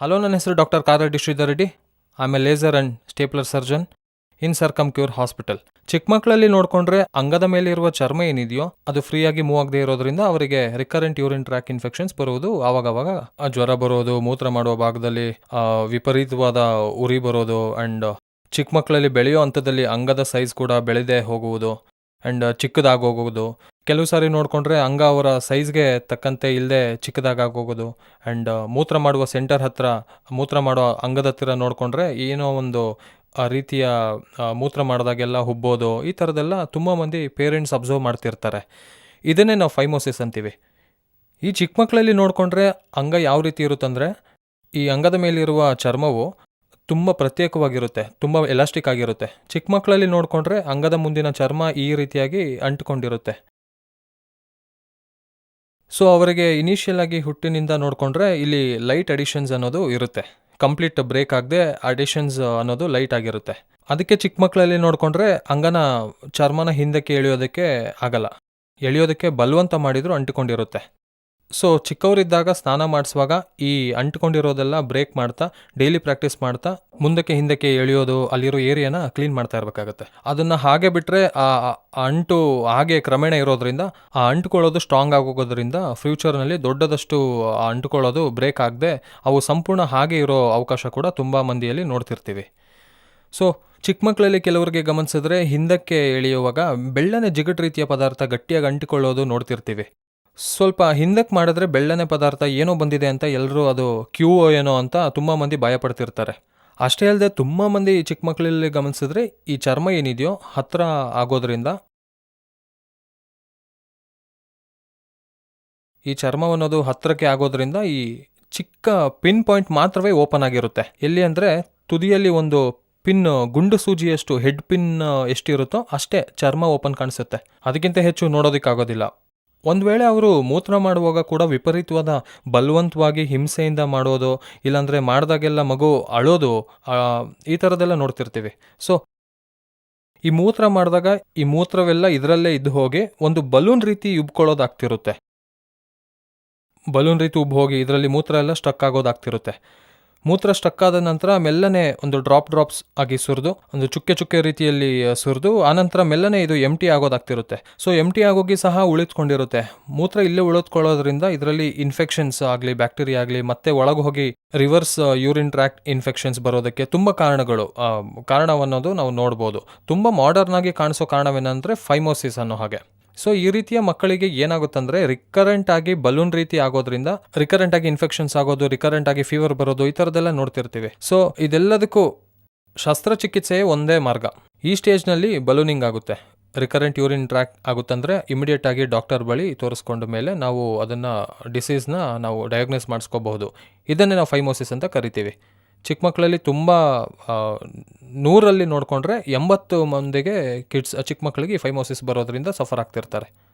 Hello, ನನ್ನ ಹೆಸರು doctor ಕಾರಾರೆಡ್ಡಿ Shridhar Reddy. ಆಮೇಲೆ laser and stapler surgeon in Circumcure hospital. ಚಿಕ್ಕ ಮಕ್ಕಳಲ್ಲಿ ನೋಡಿಕೊಂಡ್ರೆ ಅಂಗದ ಮೇಲೆ ಇರುವ ಚರ್ಮ ಏನಿದೆಯೋ ಅದು ಫ್ರೀಯಾಗಿ ಮೂವ್ ಆಗದೆ ಇರೋದ್ರಿಂದ ಅವರಿಗೆ ರಿಕರೆಂಟ್ ಯೂರಿನ್ ಟ್ರ್ಯಾಕ್ ಇನ್ಫೆಕ್ಷನ್ಸ್ ಬರುವುದು. ಆವಾಗವಾಗ ಜ್ವರ ಬರೋದು, ಮೂತ್ರ ಮಾಡುವ ಭಾಗದಲ್ಲಿ ವಿಪರೀತವಾದ ಉರಿ ಬರೋದು, ಆ್ಯಂಡ್ ಚಿಕ್ಕ ಮಕ್ಕಳಲ್ಲಿ ಬೆಳೆಯೋ ಹಂತದಲ್ಲಿ ಅಂಗದ ಸೈಜ್ ಕೂಡ ಬೆಳೆದೇ ಹೋಗುವುದು ಆ್ಯಂಡ್ ಚಿಕ್ಕದಾಗೋಗೋದು. ಕೆಲವು ಸಾರಿ ನೋಡಿಕೊಂಡ್ರೆ ಅಂಗ ಅವರ ಸೈಜ್ಗೆ ತಕ್ಕಂತೆ ಇಲ್ಲದೆ ಚಿಕ್ಕದಾಗೋಗೋದು. ಆ್ಯಂಡ್ ಮೂತ್ರ ಮಾಡುವ ಸೆಂಟರ್ ಹತ್ರ, ಮೂತ್ರ ಮಾಡೋ ಅಂಗದ ಹತ್ತಿರ ನೋಡಿಕೊಂಡ್ರೆ ಏನೋ ಒಂದು ರೀತಿಯ ಮೂತ್ರ ಮಾಡಿದಾಗೆಲ್ಲ ಹುಬ್ಬೋದು. ಈ ಥರದ್ದೆಲ್ಲ ತುಂಬ ಮಂದಿ ಪೇರೆಂಟ್ಸ್ ಅಬ್ಸರ್ವ್ ಮಾಡ್ತಿರ್ತಾರೆ. ಇದನ್ನೇ ನಾವು ಫೈಮೋಸಿಸ್ ಅಂತೀವಿ. ಈ ಚಿಕ್ಕ ಮಕ್ಕಳಲ್ಲಿ ನೋಡಿಕೊಂಡ್ರೆ ಅಂಗ ಯಾವ ರೀತಿ ಇರುತ್ತಂದರೆ, ಈ ಅಂಗದ ಮೇಲಿರುವ ಚರ್ಮವು ತುಂಬ ಪ್ರತ್ಯೇಕವಾಗಿರುತ್ತೆ, ತುಂಬ ಎಲಾಸ್ಟಿಕ್ ಆಗಿರುತ್ತೆ. ಚಿಕ್ಕ ಮಕ್ಕಳಲ್ಲಿ ನೋಡಿಕೊಂಡ್ರೆ ಅಂಗದ ಮುಂದಿನ ಚರ್ಮ ಈ ರೀತಿಯಾಗಿ ಅಂಟಿಕೊಂಡಿರುತ್ತೆ. ಸೊ ಅವರಿಗೆ ಇನಿಷಿಯಲ್ ಆಗಿ ಹುಟ್ಟಿನಿಂದ ನೋಡಿಕೊಂಡ್ರೆ ಇಲ್ಲಿ ಲೈಟ್ ಅಡಿಷನ್ಸ್ ಅನ್ನೋದು ಇರುತ್ತೆ. ಕಂಪ್ಲೀಟ್ ಬ್ರೇಕ್ ಆಗದೆ ಅಡಿಷನ್ಸ್ ಅನ್ನೋದು ಲೈಟ್ ಆಗಿರುತ್ತೆ. ಅದಕ್ಕೆ ಚಿಕ್ಕ ಮಕ್ಕಳಲ್ಲಿ ನೋಡಿಕೊಂಡ್ರೆ ಅಂಗನ ಚರ್ಮನ ಹಿಂದಕ್ಕೆ ಎಳೆಯೋದಕ್ಕೆ ಆಗಲ್ಲ, ಎಳೆಯೋದಕ್ಕೆ ಬಲವಂತ ಮಾಡಿದರೂ ಅಂಟಿಕೊಂಡಿರುತ್ತೆ. ಸೊ ಚಿಕ್ಕವರಿದ್ದಾಗ ಸ್ನಾನ ಮಾಡಿಸುವಾಗ ಈ ಅಂಟ್ಕೊಂಡಿರೋದೆಲ್ಲ ಬ್ರೇಕ್ ಮಾಡ್ತಾ, ಡೈಲಿ ಪ್ರಾಕ್ಟೀಸ್ ಮಾಡ್ತಾ, ಮುಂದಕ್ಕೆ ಹಿಂದಕ್ಕೆ ಎಳೆಯೋದು, ಅಲ್ಲಿರೋ ಏರಿಯಾನ ಕ್ಲೀನ್ ಮಾಡ್ತಾ ಇರಬೇಕಾಗುತ್ತೆ. ಅದನ್ನು ಹಾಗೆ ಬಿಟ್ಟರೆ ಆ ಅಂಟು ಹಾಗೆ ಕ್ರಮೇಣ ಇರೋದ್ರಿಂದ ಆ ಅಂಟ್ಕೊಳ್ಳೋದು ಸ್ಟ್ರಾಂಗ್ ಆಗೋಗೋದ್ರಿಂದ ಫ್ಯೂಚರ್ನಲ್ಲಿ ದೊಡ್ಡದಷ್ಟು ಅಂಟ್ಕೊಳ್ಳೋದು ಬ್ರೇಕ್ ಆಗದೆ ಅವು ಸಂಪೂರ್ಣ ಹಾಗೆ ಇರೋ ಅವಕಾಶ ಕೂಡ ತುಂಬ ಮಂದಿಯಲ್ಲಿ ನೋಡ್ತಿರ್ತೀವಿ. ಸೊ ಚಿಕ್ಕ ಮಕ್ಕಳಲ್ಲಿ ಕೆಲವರಿಗೆ ಗಮನಿಸಿದ್ರೆ ಹಿಂದಕ್ಕೆ ಎಳೆಯುವಾಗ ಬೆಳ್ಳನೆ ಜಿಗಟ್ ರೀತಿಯ ಪದಾರ್ಥ ಗಟ್ಟಿಯಾಗಿ ಅಂಟಿಕೊಳ್ಳೋದು ನೋಡ್ತಿರ್ತೀವಿ. ಸ್ವಲ್ಪ ಹಿಂದಕ್ಕೆ ಮಾಡಿದ್ರೆ ಬೆಳ್ಳನೆ ಪದಾರ್ಥ ಏನೋ ಬಂದಿದೆ ಅಂತ ಎಲ್ಲರೂ ಅದು ಕ್ಯೂವೋ ಏನೋ ಅಂತ ತುಂಬ ಮಂದಿ ಭಯಪಡ್ತಿರ್ತಾರೆ. ಅಷ್ಟೇ ಅಲ್ಲದೆ ತುಂಬ ಮಂದಿ ಚಿಕ್ಕ ಮಕ್ಕಳಲ್ಲಿ ಗಮನಿಸಿದ್ರೆ ಈ ಚರ್ಮ ಏನಿದೆಯೋ ಹತ್ರ ಆಗೋದ್ರಿಂದ, ಈ ಚರ್ಮವನ್ನೋದು ಹತ್ತಿರಕ್ಕೆ ಆಗೋದ್ರಿಂದ ಈ ಚಿಕ್ಕ ಪಿನ್ ಪಾಯಿಂಟ್ ಮಾತ್ರವೇ ಓಪನ್ ಆಗಿರುತ್ತೆ. ಎಲ್ಲಿ ಅಂದರೆ ತುದಿಯಲ್ಲಿ ಒಂದು ಪಿನ್, ಗುಂಡು ಸೂಜಿಯಷ್ಟು ಹೆಡ್ ಪಿನ್ ಎಷ್ಟಿರುತ್ತೋ ಅಷ್ಟೇ ಚರ್ಮ ಓಪನ್ ಕಾಣಿಸುತ್ತೆ. ಅದಕ್ಕಿಂತ ಹೆಚ್ಚು ನೋಡೋದಕ್ಕಾಗೋದಿಲ್ಲ. ಒಂದು ವೇಳೆ ಅವರು ಮೂತ್ರ ಮಾಡುವಾಗ ಕೂಡ ವಿಪರೀತವಾದ ಬಲವಂತವಾಗಿ ಹಿಂಸೆಯಿಂದ ಮಾಡೋದು, ಇಲ್ಲಾಂದರೆ ಮಾಡಿದಾಗೆಲ್ಲ ಮಗು ಅಳೋದು, ಈ ಥರದ್ದೆಲ್ಲ ನೋಡ್ತಿರ್ತೀವಿ. ಸೊ ಈ ಮೂತ್ರ ಮಾಡಿದಾಗ ಈ ಮೂತ್ರವೆಲ್ಲ ಇದರಲ್ಲೇ ಇದ್ದು ಹೋಗಿ ಒಂದು ಬಲೂನ್ ರೀತಿ ಉಬ್ಕೊಳ್ಳೋದಾಗ್ತಿರುತ್ತೆ. ಬಲೂನ್ ರೀತಿ ಉಬ್ಬು ಹೋಗಿ ಇದರಲ್ಲಿ ಮೂತ್ರ ಎಲ್ಲ ಸ್ಟಕ್ ಆಗೋದಾಗ್ತಿರುತ್ತೆ. ಮೂತ್ರ ಸ್ಟಕ್ ಆದ ನಂತರ ಮೆಲ್ಲನೆ ಒಂದು ಡ್ರಾಪ್ಸ್ ಆಗಿ ಸುರಿದು, ಒಂದು ಚುಕ್ಕೆ ರೀತಿಯಲ್ಲಿ ಸುರಿದು, ಆನಂತರ ಮೆಲ್ಲನೆ ಇದು ಎಂಟಿ ಆಗೋದಾಗ್ತಿರುತ್ತೆ. ಸೊ ಎಂಟಿ ಆಗೋಗಿ ಸಹ ಉಳಿದುಕೊಂಡಿರುತ್ತೆ. ಮೂತ್ರ ಇಲ್ಲೇ ಉಳಿದುಕೊಳ್ಳೋದ್ರಿಂದ ಇದರಲ್ಲಿ ಇನ್ಫೆಕ್ಷನ್ಸ್ ಆಗಲಿ, ಬ್ಯಾಕ್ಟೀರಿಯಾ ಆಗಲಿ, ಮತ್ತೆ ಒಳಗೆ ಹೋಗಿ ರಿವರ್ಸ್ ಯೂರಿನ್ ಟ್ರ್ಯಾಕ್ಟ್ ಇನ್ಫೆಕ್ಷನ್ಸ್ ಬರೋದಕ್ಕೆ ತುಂಬ ಕಾರಣವನ್ನೋದು ನಾವು ನೋಡ್ಬೋದು. ತುಂಬ ಮಾಡರ್ನ್ ಆಗಿ ಕಾಣಿಸೋ ಕಾರಣವೇನೆಂದರೆ ಫೈಮೋಸಿಸ್ ಅನ್ನೋ ಹಾಗೆ. ಸೊ ಈ ರೀತಿಯ ಮಕ್ಕಳಿಗೆ ಏನಾಗುತ್ತಂದರೆ ರಿಕರೆಂಟ್ ಆಗಿ ಬಲೂನ್ ರೀತಿ ಆಗೋದ್ರಿಂದ ರಿಕರೆಂಟ್ ಆಗಿ ಇನ್ಫೆಕ್ಷನ್ಸ್ ಆಗೋದು, ರಿಕರೆಂಟ್ ಆಗಿ ಫೀವರ್ ಬರೋದು, ಈ ಥರದ್ದೆಲ್ಲ ನೋಡ್ತಿರ್ತೀವಿ. ಸೊ ಇದೆಲ್ಲದಕ್ಕೂ ಶಸ್ತ್ರಚಿಕಿತ್ಸೆಯೇ ಒಂದೇ ಮಾರ್ಗ. ಈ ಸ್ಟೇಜ್ನಲ್ಲಿ ಬಲೂನಿಂಗ್ ಆಗುತ್ತೆ, ರಿಕರೆಂಟ್ ಯೂರಿನ್ ಟ್ರ್ಯಾಕ್ ಆಗುತ್ತಂದರೆ ಇಮಿಡಿಯೇಟ್ ಆಗಿ ಡಾಕ್ಟರ್ ಬಳಿ ತೋರಿಸ್ಕೊಂಡ ಮೇಲೆ ನಾವು ಅದನ್ನು ಡಿಸೀಸ್ನ ನಾವು ಡಯಾಗ್ನೋಸ್ ಮಾಡಿಸ್ಕೋಬಹುದು. ಇದನ್ನೇ ನಾವು ಫೈಮೋಸಿಸ್ ಅಂತ ಕರಿತೀವಿ. ಚಿಕ್ಕ ಮಕ್ಕಳಲ್ಲಿ ತುಂಬ 100ರಲ್ಲಿ ನೋಡಿಕೊಂಡ್ರೆ 80 ಮಂದಿಗೆ ಚಿಕ್ಕ ಮಕ್ಕಳಿಗೆ ಫೈಮೋಸಿಸ್ ಬರೋದ್ರಿಂದ ಸಫರ್ ಆಗ್ತಿರ್ತಾರೆ.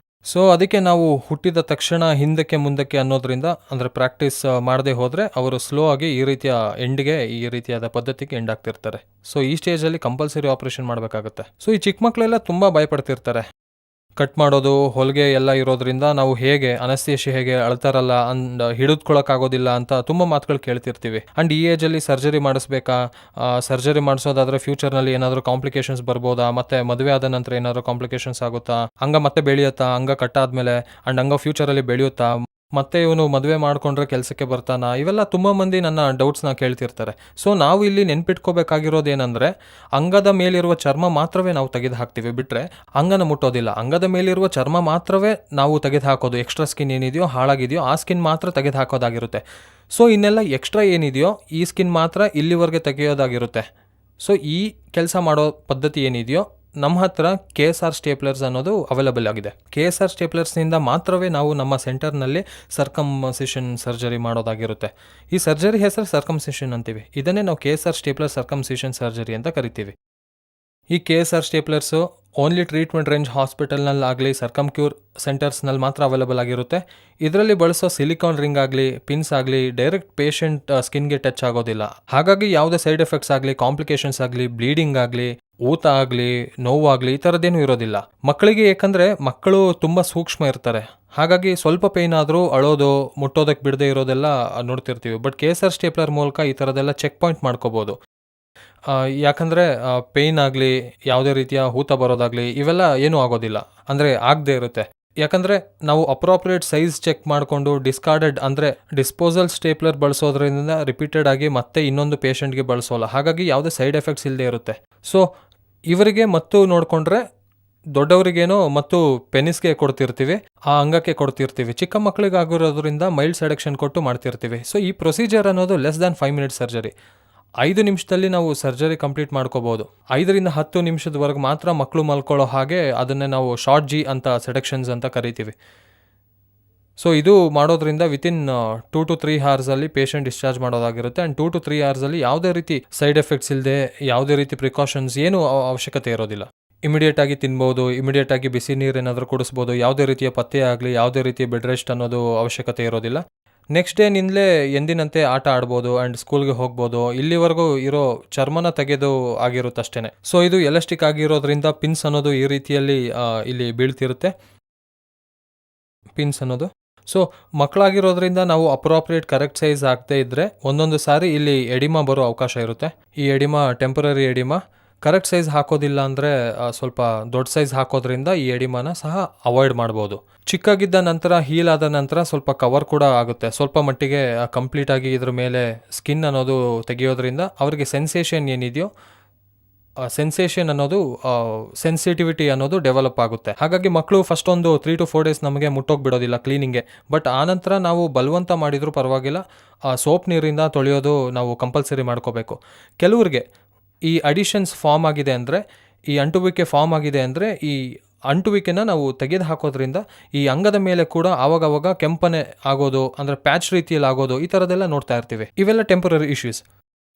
ಸೊ ಅದಕ್ಕೆ ನಾವು ಹುಟ್ಟಿದ ತಕ್ಷಣ ಹಿಂದಕ್ಕೆ ಮುಂದಕ್ಕೆ ಅನ್ನೋದ್ರಿಂದ, ಅಂದರೆ ಪ್ರಾಕ್ಟೀಸ್ ಮಾಡದೆ ಹೋದರೆ ಅವರು ಸ್ಲೋ ಆಗಿ ಈ ರೀತಿಯ ಎಂಡ್ಗೆ, ಈ ರೀತಿಯಾದ ಪದ್ಧತಿಗೆ ಎಂಡ್ ಆಗ್ತಿರ್ತಾರೆ. ಸೊ ಈ ಸ್ಟೇಜಲ್ಲಿ ಕಂಪಲ್ಸರಿ ಆಪರೇಷನ್ ಮಾಡಬೇಕಾಗುತ್ತೆ. ಸೊ ಈ ಚಿಕ್ಕ ಮಕ್ಕಳೆಲ್ಲ ತುಂಬ ಭಯಪಡ್ತಿರ್ತಾರೆ. ಕಟ್ ಮಾಡೋದು, ಹೊಲಿಗೆ ಎಲ್ಲ ಇರೋದ್ರಿಂದ ನಾವು ಹೇಗೆ ಅನಸ್ತೇಷಿ ಹೇಗೆ ಅಳ್ತಾರಲ್ಲ ಅಂಡ್ ಹಿಡಿದುಕೊಳ್ಳೋಕ್ಕಾಗೋದಿಲ್ಲ ಅಂತ ತುಂಬ ಮಾತುಗಳು ಕೇಳ್ತಿರ್ತೀವಿ. ಆ್ಯಂಡ್ ಈ ಏಜಲ್ಲಿ ಸರ್ಜರಿ ಮಾಡಿಸ್ಬೇಕಾ, ಸರ್ಜರಿ ಮಾಡಿಸೋದಾದರೆ ಫ್ಯೂಚರ್ನಲ್ಲಿ ಏನಾದರೂ ಕಾಂಪ್ಲಿಕೇಶನ್ಸ್ ಬರ್ಬೋದಾ, ಮತ್ತು ಮದುವೆ ಆದ ನಂತರ ಏನಾದರೂ ಕಾಂಪ್ಲಿಕೇಶನ್ಸ್ ಆಗುತ್ತಾ, ಅಂಗ ಮತ್ತೆ ಬೆಳೆಯುತ್ತಾ, ಅಂಗ ಕಟ್ಟಾದ್ಮೇಲೆ ಆ್ಯಂಡ್ ಅಂಗ ಫ್ಯೂಚರಲ್ಲಿ ಬೆಳೆಯುತ್ತಾ, ಮತ್ತೆ ಇವನು ಮದುವೆ ಮಾಡಿಕೊಂಡ್ರೆ ಕೆಲಸಕ್ಕೆ ಬರ್ತಾನಾ, ಇವೆಲ್ಲ ತುಂಬ ಮಂದಿ ನನ್ನ ಡೌಟ್ಸ್ನ ಕೇಳ್ತಿರ್ತಾರೆ. ಸೊ ನಾವು ಇಲ್ಲಿ ನೆನ್ಪಿಟ್ಕೋಬೇಕಾಗಿರೋದೇನೆಂದರೆ, ಅಂಗದ ಮೇಲಿರುವ ಚರ್ಮ ಮಾತ್ರವೇ ನಾವು ತೆಗೆದು ಹಾಕ್ತೀವಿ, ಬಿಟ್ಟರೆ ಅಂಗನ ಮುಟ್ಟೋದಿಲ್ಲ. ಅಂಗದ ಮೇಲಿರುವ ಚರ್ಮ ಮಾತ್ರವೇ ನಾವು ತೆಗೆದು ಹಾಕೋದು. ಎಕ್ಸ್ಟ್ರಾ ಸ್ಕಿನ್ ಏನಿದೆಯೋ, ಹಾಳಾಗಿದೆಯೋ ಆ ಸ್ಕಿನ್ ಮಾತ್ರ ತೆಗೆದು ಹಾಕೋದಾಗಿರುತ್ತೆ. ಸೊ ಇನ್ನೆಲ್ಲ ಎಕ್ಸ್ಟ್ರಾ ಏನಿದೆಯೋ ಈ ಸ್ಕಿನ್ ಮಾತ್ರ ಇಲ್ಲಿವರೆಗೆ ತೆಗೆಯೋದಾಗಿರುತ್ತೆ. ಸೊ ಈ ಕೆಲಸ ಮಾಡೋ ಪದ್ಧತಿ ಏನಿದೆಯೋ ನಮ್ಮ ಹತ್ರ KSR ಸ್ಟೇಪ್ಲರ್ಸ್ ಅನ್ನೋದು ಅವೈಲಬಲ್ ಆಗಿದೆ. KSR ಸ್ಟೇಪ್ಲರ್ಸ್ನಿಂದ ಮಾತ್ರವೇ ನಾವು ನಮ್ಮ ಸೆಂಟರ್ನಲ್ಲಿ ಸರ್ಕಮ್ಸಿಷನ್ ಸರ್ಜರಿ ಮಾಡೋದಾಗಿರುತ್ತೆ. ಈ ಸರ್ಜರಿ ಹೆಸರು ಸರ್ಕಮ್ಸಿಷನ್ ಅಂತೀವಿ. ಇದನ್ನೇ ನಾವು KSR ಸ್ಟೇಪ್ಲರ್ ಸರ್ಕಮ್ಸಿಷನ್ ಸರ್ಜರಿ ಅಂತ ಕರಿತೀವಿ. ಈ KSR staplers only treatment range ಹಾಸ್ಪಿಟಲ್ನಲ್ಲಾಗಲಿ ಸರ್ಕಮ್ ಕ್ಯೂರ್ ಸೆಂಟರ್ಸ್ನಲ್ಲಿ ಮಾತ್ರ ಅವೈಲೇಬಲ್ ಆಗಿರುತ್ತೆ. ಇದರಲ್ಲಿ ಬಳಸೋ ಸಿಲಿಕಾನ್ ರಿಂಗ್ ಆಗಲಿ ಪಿನ್ಸ್ ಆಗಲಿ ಡೈರೆಕ್ಟ್ ಪೇಷಂಟ್ ಸ್ಕಿನ್ಗೆ ಟಚ್ ಆಗೋದಿಲ್ಲ. ಹಾಗಾಗಿ ಯಾವುದೇ ಸೈಡ್ ಎಫೆಕ್ಟ್ಸ್ ಆಗಲಿ ಕಾಂಪ್ಲಿಕೇಶನ್ಸ್ ಆಗಲಿ ಬ್ಲೀಡಿಂಗ್ ಆಗಲಿ ಊತ ಆಗಲಿ ನೋವಾಗಲಿ ಈ ಥರದ್ದೇನೂ ಇರೋದಿಲ್ಲ. ಮಕ್ಕಳಿಗೆ ಏಕೆಂದರೆ ಮಕ್ಕಳು ತುಂಬ ಸೂಕ್ಷ್ಮ ಇರ್ತಾರೆ, ಹಾಗಾಗಿ ಸ್ವಲ್ಪ ಪೇಯ್ನ್ ಆದರೂ ಅಳೋದು ಮುಟ್ಟೋದಕ್ಕೆ ಬಿಡದೆ ಇರೋದೆಲ್ಲ ನೋಡ್ತಿರ್ತೀವಿ. ಬಟ್ KSR ಸ್ಟೇಪ್ಲರ್ ಮೂಲಕ ಈ ಥರದ್ದೆಲ್ಲ ಚೆಕ್ ಪಾಯಿಂಟ್ ಮಾಡ್ಕೋಬೋದು. ಯಾಕಂದರೆ ಪೇಯ್ನ್ ಆಗಲಿ ಯಾವುದೇ ರೀತಿಯ ಊತ ಬರೋದಾಗಲಿ ಇವೆಲ್ಲ ಏನೂ ಆಗೋದಿಲ್ಲ, ಅಂದರೆ ಆಗದೆ ಇರುತ್ತೆ. ಯಾಕಂದರೆ ನಾವು ಅಪ್ರೋಪ್ರಿಯೇಟ್ ಸೈಜ್ ಚೆಕ್ ಮಾಡಿಕೊಂಡು ಡಿಸ್ಕಾರ್ಡೆಡ್ ಅಂದರೆ ಡಿಸ್ಪೋಸಲ್ ಸ್ಟೇಪ್ಲರ್ ಬಳಸೋದ್ರಿಂದ ರಿಪೀಟೆಡ್ ಆಗಿ ಮತ್ತೆ ಇನ್ನೊಂದು ಪೇಷಂಟ್ಗೆ ಬಳಸೋಲ್ಲ, ಹಾಗಾಗಿ ಯಾವುದೇ ಸೈಡ್ ಎಫೆಕ್ಟ್ಸ್ ಇಲ್ಲದೆ ಇರುತ್ತೆ. ಸೊ ಇವರಿಗೆ ಮತ್ತು ನೋಡಿಕೊಂಡ್ರೆ ದೊಡ್ಡವರಿಗೇನೋ ಮತ್ತು ಪೆನಿಸ್ಗೆ ಕೊಡ್ತಿರ್ತೀವಿ, ಆ ಅಂಗಕ್ಕೆ ಕೊಡ್ತಿರ್ತೀವಿ. ಚಿಕ್ಕ ಮಕ್ಕಳಿಗಾಗಿರೋದ್ರಿಂದ ಮೈಲ್ಡ್ ಸೆಡಕ್ಷನ್ ಕೊಟ್ಟು ಮಾಡ್ತಿರ್ತೀವಿ. ಸೊ ಈ ಪ್ರೊಸೀಜರ್ ಅನ್ನೋದು ಲೆಸ್ ದ್ಯಾನ್ 5 ಮಿನಿಟ್ಸ್ ಸರ್ಜರಿ. 5 ನಿಮಿಷದಲ್ಲಿ ನಾವು ಸರ್ಜರಿ ಕಂಪ್ಲೀಟ್ ಮಾಡ್ಕೋಬೋದು. 5ರಿಂದ 10 ನಿಮಿಷದವರೆಗೆ ಮಾತ್ರ ಮಕ್ಕಳು ಮಲ್ಕೊಳ್ಳೋ ಹಾಗೆ ಅದನ್ನೇ ನಾವು ಶಾರ್ಟ್ ಜಿ ಅಂತ ಸೆಡಕ್ಷನ್ಸ್ ಅಂತ ಕರಿತೀವಿ. ಸೊ ಇದು ಮಾಡೋದ್ರಿಂದ ವಿತಿನ್ 2 to 3 ಅವರ್ಸಲ್ಲಿ ಪೇಷಂಟ್ ಡಿಸ್ಚಾರ್ಜ್ ಮಾಡೋದಾಗಿರುತ್ತೆ. ಆ್ಯಂಡ್ 2 to 3 ಅವರ್ಸಲ್ಲಿ ಯಾವುದೇ ರೀತಿ ಸೈಡ್ ಎಫೆಕ್ಟ್ಸ್ ಇಲ್ಲದೆ ಯಾವುದೇ ರೀತಿ ಪ್ರಿಕಾಷನ್ಸ್ ಏನೂ ಅವಶ್ಯಕತೆ ಇರೋದಿಲ್ಲ. ಇಮಿಡಿಯೇಟಾಗಿ ತಿನ್ಬೋದು, ಇಮಿಡಿಯೇಟಾಗಿ ಬಿಸಿ ನೀರು ಏನಾದರೂ ಕುಡಿಸ್ಬೋದು. ಯಾವುದೇ ರೀತಿಯ ಪಥ್ಯ ಆಗಲಿ ಯಾವುದೇ ರೀತಿಯ ಬೆಡ್ ರೆಸ್ಟ್ ಅನ್ನೋದು ಅವಶ್ಯಕತೆ ಇರೋದಿಲ್ಲ. ನೆಕ್ಸ್ಟ್ ಡೇನಿಂದಲೇ ಎಂದಿನಂತೆ ಆಟ ಆಡ್ಬೋದು ಆ್ಯಂಡ್ ಸ್ಕೂಲ್ಗೆ ಹೋಗ್ಬೋದು. ಇಲ್ಲಿವರೆಗೂ ಇರೋ ಚರ್ಮನ ತೆಗೆದು ಆಗಿರುತ್ತೆ ಅಷ್ಟೇ. ಸೊ ಇದು ಎಲಾಸ್ಟಿಕ್ ಆಗಿರೋದ್ರಿಂದ ಪಿನ್ಸ್ ಅನ್ನೋದು ಈ ರೀತಿಯಲ್ಲಿ ಇಲ್ಲಿ ಬೀಳ್ತಿರುತ್ತೆ, ಪಿನ್ಸ್ ಅನ್ನೋದು. ಸೊ ಮಕ್ಕಳಾಗಿರೋದ್ರಿಂದ ನಾವು ಅಪ್ರೋಪ್ರಿಯೇಟ್ ಕರೆಕ್ಟ್ ಸೈಜ್ ಆಗದೆ ಇದ್ದರೆ ಒಂದೊಂದು ಸಾರಿ ಇಲ್ಲಿ ಎಡಿಮಾ ಬರೋ ಅವಕಾಶ ಇರುತ್ತೆ. ಈ oedema temporary oedema. Correct size ಹಾಕೋದಿಲ್ಲ ಅಂದರೆ ಸ್ವಲ್ಪ ದೊಡ್ಡ ಸೈಜ್ ಹಾಕೋದ್ರಿಂದ ಈ ಎಡಿಮಾನ ಸಹ ಅವಾಯ್ಡ್ ಮಾಡ್ಬೋದು. ಚಿಕ್ಕಾಗಿದ್ದ ನಂತರ ಹೀಲ್ ಆದ ನಂತರ ಸ್ವಲ್ಪ ಕವರ್ ಕೂಡ ಆಗುತ್ತೆ, ಸ್ವಲ್ಪ ಮಟ್ಟಿಗೆ ಕಂಪ್ಲೀಟಾಗಿ ಇದ್ರ ಮೇಲೆ ಸ್ಕಿನ್ ಅನ್ನೋದು ತೆಗೆಯೋದ್ರಿಂದ ಅವ್ರಿಗೆ ಸೆನ್ಸೇಷನ್ ಏನಿದೆಯೋ ಸೆನ್ಸೇಷನ್ ಅನ್ನೋದು ಸೆನ್ಸಿಟಿವಿಟಿ ಅನ್ನೋದು ಡೆವಲಪ್ ಆಗುತ್ತೆ. ಹಾಗಾಗಿ ಮಕ್ಕಳು ಫಸ್ಟ್ ಒಂದು 3 to 4 ಡೇಸ್ ನಮಗೆ ಮುಟ್ಟೋಗಿ ಬಿಡೋದಿಲ್ಲ ಕ್ಲೀನಿಂಗ್ಗೆ. ಬಟ್ ಆನಂತರ ನಾವು ಬಲವಂತ ಮಾಡಿದರೂ ಪರವಾಗಿಲ್ಲ, ಸೋಪ್ ನೀರಿಂದ ತೊಳೆಯೋದು ನಾವು ಕಂಪಲ್ಸರಿ ಮಾಡ್ಕೋಬೇಕು. ಕೆಲವ್ರಿಗೆ ಈ ಅಡಿಷನ್ಸ್ ಫಾರ್ಮ್ ಆಗಿದೆ ಅಂದರೆ, ಈ ಅಂಟುವಿಕೆ ಫಾರ್ಮ್ ಆಗಿದೆ ಅಂದರೆ ಈ ಅಂಟುವಿಕೆನ ನಾವು ತೆಗೆದು ಹಾಕೋದ್ರಿಂದ ಈ ಅಂಗದ ಮೇಲೆ ಕೂಡ ಆವಾಗವಾಗ ಕೆಂಪನೆ ಆಗೋದು, ಅಂದರೆ ಪ್ಯಾಚ್ ರೀತಿಯಲ್ಲಿ ಆಗೋದು, ಈ ಥರದ್ದೆಲ್ಲ ನೋಡ್ತಾ ಇರ್ತೀವಿ. ಇವೆಲ್ಲ ಟೆಂಪರರಿ ಇಶ್ಯೂಸ್.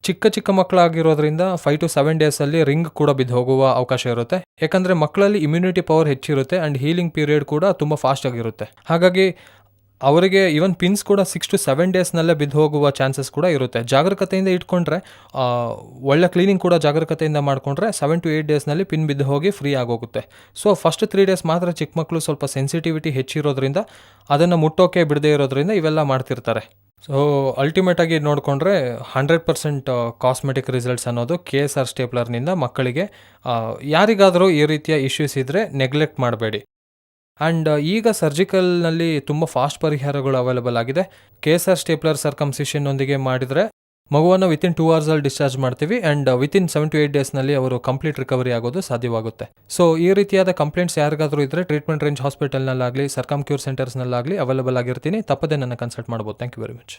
ಚಿಕ್ಕ ಮಕ್ಕಳಾಗಿರೋದ್ರಿಂದ 5 to 7 ಡೇಸಲ್ಲಿ ರಿಂಗ್ ಕೂಡ ಬಿದ್ದು ಹೋಗುವ ಅವಕಾಶ ಇರುತ್ತೆ. ಯಾಕಂದರೆ ಮಕ್ಕಳಲ್ಲಿ ಇಮ್ಯುನಿಟಿ ಪವರ್ ಹೆಚ್ಚಿರುತ್ತೆ ಆ್ಯಂಡ್ ಹೀಲಿಂಗ್ ಪೀರಿಯಡ್ ಕೂಡ ತುಂಬ ಫಾಸ್ಟ್ ಆಗಿರುತ್ತೆ. ಹಾಗಾಗಿ ಅವರಿಗೆ ಈವನ್ ಪಿನ್ಸ್ ಕೂಡ 6 to 7 ಡೇಸ್ನಲ್ಲೇ ಬಿದ್ದು ಹೋಗುವ ಚಾನ್ಸಸ್ ಕೂಡ ಇರುತ್ತೆ. ಜಾಗರೂಕತೆಯಿಂದ ಇಟ್ಕೊಂಡ್ರೆ, ಒಳ್ಳೆ ಕ್ಲೀನಿಂಗ್ ಕೂಡ ಜಾಗರೂಕತೆಯಿಂದ ಮಾಡಿಕೊಂಡ್ರೆ 7 to 8 ಡೇಸ್ನಲ್ಲಿ ಪಿನ್ ಬಿದ್ದು ಹೋಗಿ ಫ್ರೀ ಆಗೋಗುತ್ತೆ. ಸೊ ಫಸ್ಟ್ 3 ಡೇಸ್ ಮಾತ್ರ ಚಿಕ್ಕ ಮಕ್ಕಳು ಸ್ವಲ್ಪ ಸೆನ್ಸಿಟಿವಿಟಿ ಹೆಚ್ಚಿರೋದ್ರಿಂದ ಅದನ್ನು ಮುಟ್ಟೋಕೆ ಬಿಡದೇ ಇರೋದ್ರಿಂದ ಇವೆಲ್ಲ ಮಾಡ್ತಿರ್ತಾರೆ. ಸೊ ಅಲ್ಟಿಮೇಟಾಗಿ ನೋಡಿಕೊಂಡ್ರೆ 100% ಕಾಸ್ಮೆಟಿಕ್ ರಿಸಲ್ಟ್ಸ್ ಅನ್ನೋದು KSR ಸ್ಟೇಪ್ಲರ್ನಿಂದ ಮಕ್ಕಳಿಗೆ. ಯಾರಿಗಾದರೂ ಈ ರೀತಿಯ ಇಶ್ಯೂಸ್ ಇದ್ದರೆ ನೆಗ್ಲೆಕ್ಟ್ ಮಾಡಬೇಡಿ. ಆ್ಯಂಡ್ ಈಗ ಸರ್ಜಿಕಲ್ನಲ್ಲಿ ತುಂಬ ಫಾಸ್ಟ್ ಪರಿಹಾರಗಳು ಅವೈಲೇಬಲ್ ಆಗಿದೆ. KSR ಸ್ಟೇಪ್ಲರ್ ಸರ್ಕಮ್ಸಿಷನ್ನೊಂದಿಗೆ ಮಾಡಿದರೆ ಮಗುವನ್ನು ವಿತಿನ್ 2 ಅವರ್ಸಲ್ಲಿ ಡಿಸ್ಚಾರ್ಜ್ ಮಾಡ್ತೀವಿ ಆ್ಯಂಡ್ ವಿತಿನ್ 7 to 8 ಡೇಸ್ನಲ್ಲಿ ಅವರು ಕಂಪ್ಲೀಟ್ ರಿಕವರಿ ಆಗೋದು ಸಾಧ್ಯವಾಗುತ್ತೆ. ಸೊ ಈ ರೀತಿಯಾದ ಕಂಪ್ಲೇಂಟ್ಸ್ ಯಾರಿಗಾದರೂ ಇದ್ದರೆ ಟ್ರೀಟ್ಮೆಂಟ್ ರೇಂಜ್ ಹಾಸ್ಪಿಟಲ್ನಲ್ಲಾಗಲಿ ಸರ್ಕಮ್ ಕ್ಯೂರ್ ಸೆಂಟರ್ಸ್ನಲ್ಲಾಗಲಿ ಅವೈಲೇಬಲ್ ಆಗಿರ್ತೀನಿ. ತಪ್ಪದೇ ನನ್ನ ಕನ್ಸಲ್ಟ್ ಮಾಡ್ಬೋದು. Thank you very much.